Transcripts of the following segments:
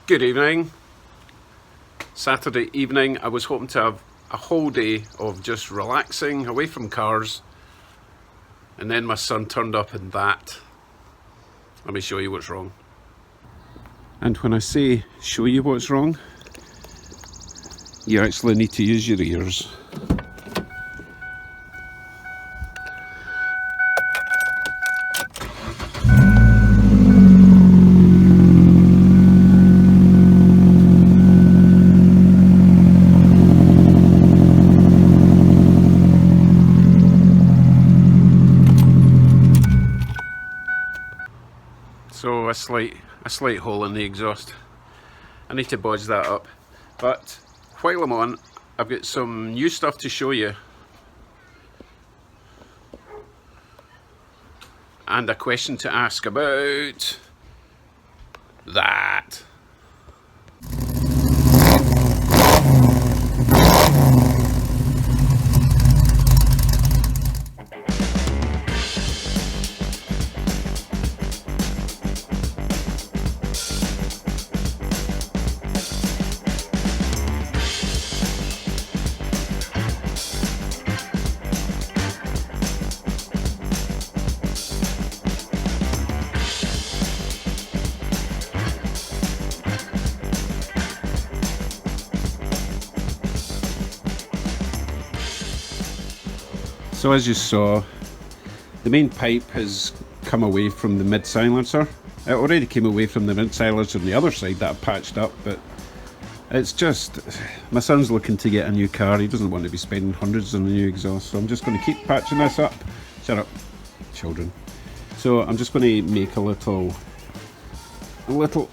Good evening. Saturday evening. I was hoping to have a whole day of just relaxing away from cars, and then my son turned up in that. Let me show you what's wrong. And when I say show you what's wrong, you actually need to use your ears. So a slight hole in the exhaust. I need to bodge that up. But while I'm on, I've got some new stuff to show you. And a question to ask about that. So as you saw, the main pipe has come away from the mid silencer. It already came away from the mid silencer on the other side that I patched up, but it's just, my son's looking to get a new car. He doesn't want to be spending hundreds on the new exhaust, so I'm just going to keep patching this up. Shut up, children. So I'm just going to make a little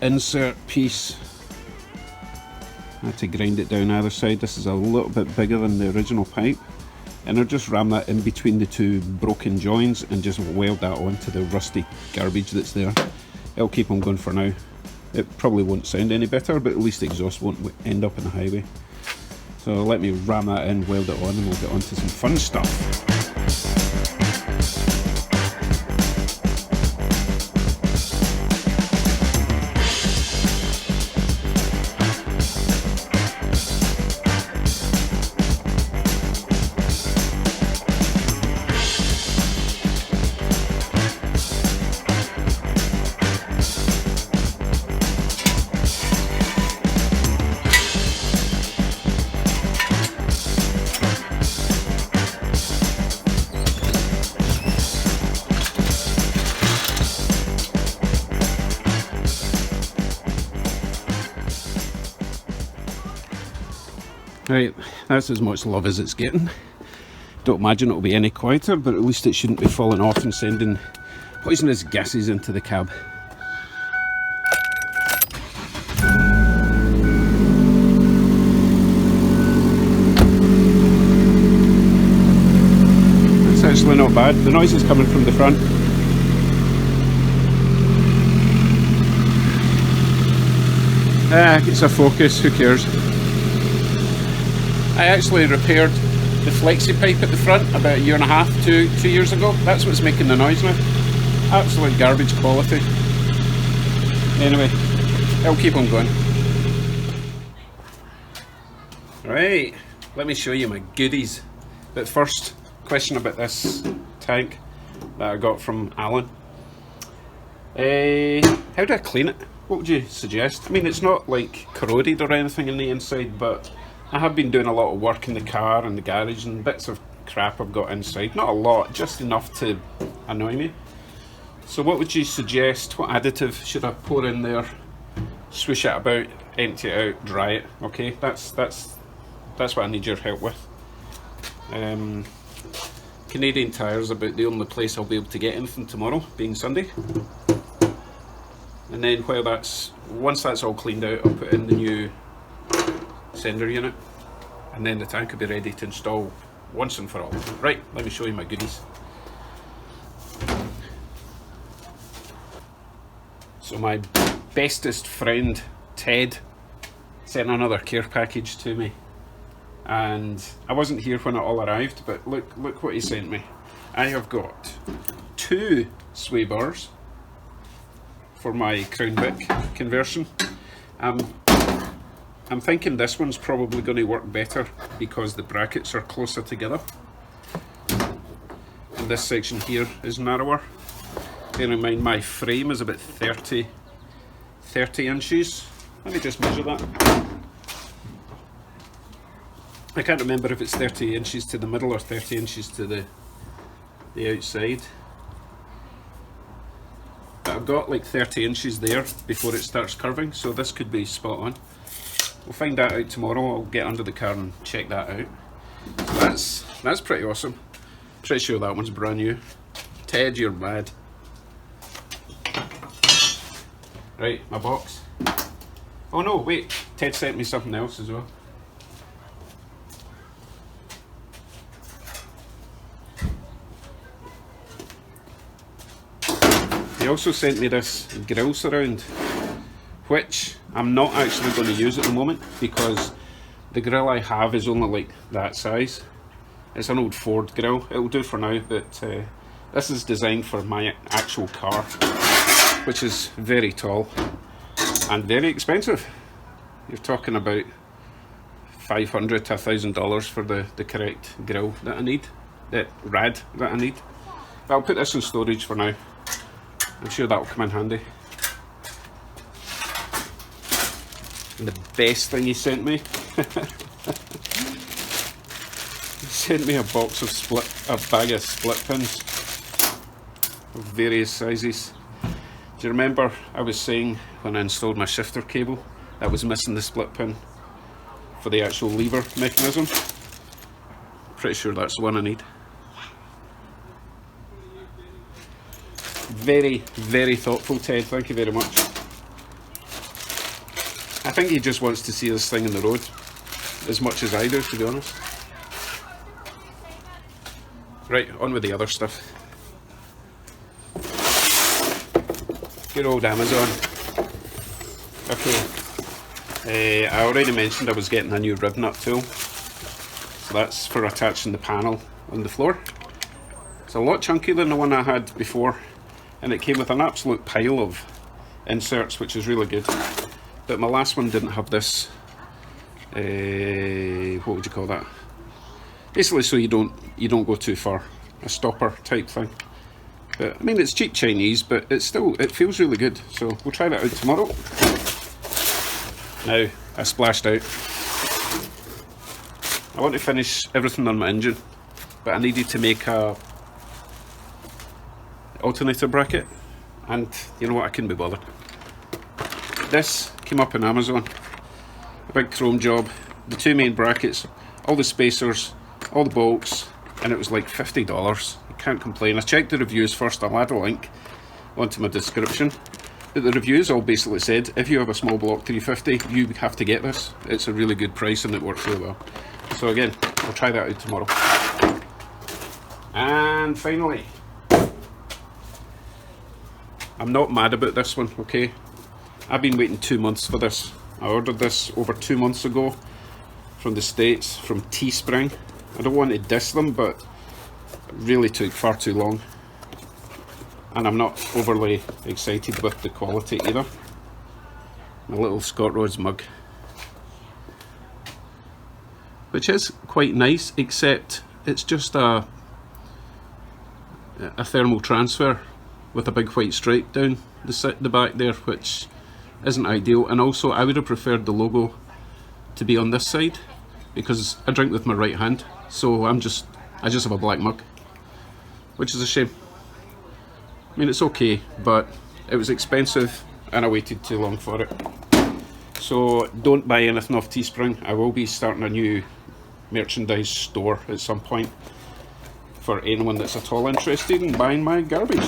insert piece. I had to grind it down either side. This is a little bit bigger than the original pipe. And I'll just ram that in between the two broken joins and just weld that onto the rusty garbage that's there. It'll keep them going for now. It probably won't sound any better, but at least the exhaust won't end up in the highway. So let me ram that in, weld it on, and we'll get on to some fun stuff. Right, that's as much love as it's getting. Don't imagine it'll be any quieter, but at least it shouldn't be falling off and sending poisonous gases into the cab. That's actually not bad. The noise is coming from the front. It's a Focus, who cares? I actually repaired the flexi pipe at the front about a year and a half, two years ago. That's what's making the noise now. Absolute garbage quality. Anyway, I'll keep on going. Right, let me show you my goodies. But first, question about this tank that I got from Alan. How do I clean it? What would you suggest? I mean, it's not like corroded or anything in the inside, but I have been doing a lot of work in the car and the garage, and bits of crap I've got inside. Not a lot, just enough to annoy me. So what would you suggest? What additive should I pour in there? Swish it about, empty it out, dry it. Okay, that's what I need your help with. Canadian Tire's about the only place I'll be able to get anything tomorrow, being Sunday. And then once that's all cleaned out, I'll put in the new sender unit, and then the tank will be ready to install once and for all. Right, let me show you my goodies. So my bestest friend Ted sent another care package to me, and I wasn't here when it all arrived, but look what he sent me. I have got 2 sway bars for my Crown Vic conversion, I'm thinking this one's probably going to work better because the brackets are closer together. And this section here is narrower. Bear in mind my frame is about 30 inches. Let me just measure that. I can't remember if it's 30 inches to the middle or 30 inches to the outside. But I've got like 30 inches there before it starts curving, so this could be spot on. We'll find that out tomorrow. I'll get under the car and check that out. So that's pretty awesome. Pretty sure that one's brand new. Ted, you're mad. Right, my box. Oh no, wait, Ted sent me something else as well. He also sent me this grill surround, which I'm not actually going to use at the moment because the grill I have is only like that size. It's an old Ford grill. It'll do for now, but this is designed for my actual car, which is very tall and very expensive. You're talking about $500 to $1,000 for the correct grill that I need, the rad that I need. But I'll put this in storage for now. I'm sure that'll come in handy. And the best thing he sent me, he sent me a box of a bag of split pins of various sizes. Do you remember I was saying when I installed my shifter cable that was missing the split pin for the actual lever mechanism? Pretty sure that's the one I need. Very, very thoughtful, Ted. Thank you very much. I think he just wants to see this thing in the road as much as I do, to be honest. Right, on with the other stuff. Good old Amazon. Okay, I already mentioned I was getting a new rib nut tool. So that's for attaching the panel on the floor. It's a lot chunkier than the one I had before, and it came with an absolute pile of inserts, which is really good. But my last one didn't have this, what would you call that? Basically so you don't go too far, a stopper type thing. But I mean, it's cheap Chinese, but it feels really good. So we'll try that out tomorrow. Now, I splashed out. I want to finish everything on my engine, but I needed to make a alternator bracket, and you know what, I couldn't be bothered. This came up on Amazon, a big chrome job, the two main brackets, all the spacers, all the bolts, and it was like $50. I can't complain. I checked the reviews first. I'll add a link onto my description, but the reviews all basically said if you have a small block 350 you have to get this. It's a really good price and it works really well. So again, I'll try that out tomorrow. And finally, I'm not mad about this one, okay? I've been waiting 2 months for this. I ordered this over 2 months ago from the States, from Teespring. I don't want to diss them, but it really took far too long. And I'm not overly excited with the quality either. My little Scott Rods mug. Which is quite nice, except it's just a thermal transfer with a big white stripe down the back there, which isn't ideal. And also I would have preferred the logo to be on this side because I drink with my right hand, so I just have a black mug, which is a shame. I mean, it's okay, but it was expensive and I waited too long for it. So don't buy anything off Teespring. I will be starting a new merchandise store at some point for anyone that's at all interested in buying my garbage.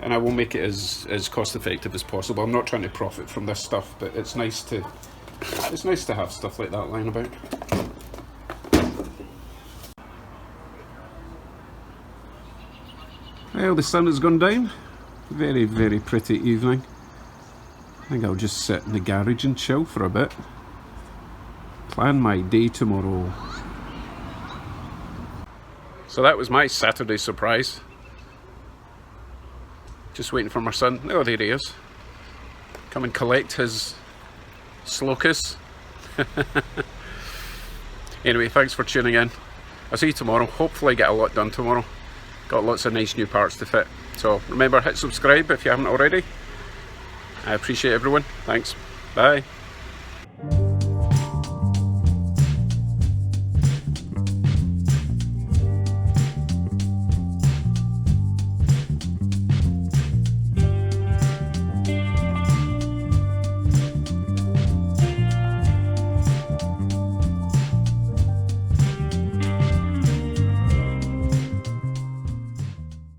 And I will make it as cost effective as possible. I'm not trying to profit from this stuff, but it's nice to have stuff like that lying about. Well, the sun has gone down. Very, very pretty evening. I think I'll just sit in the garage and chill for a bit. Plan my day tomorrow. So that was my Saturday surprise. Just waiting for my son. Oh, there he is. come and collect his Slocus. Anyway, thanks for tuning in. I'll see you tomorrow. Hopefully get a lot done tomorrow. Got lots of nice new parts to fit. So remember, hit subscribe if you haven't already. I appreciate everyone. Thanks. Bye.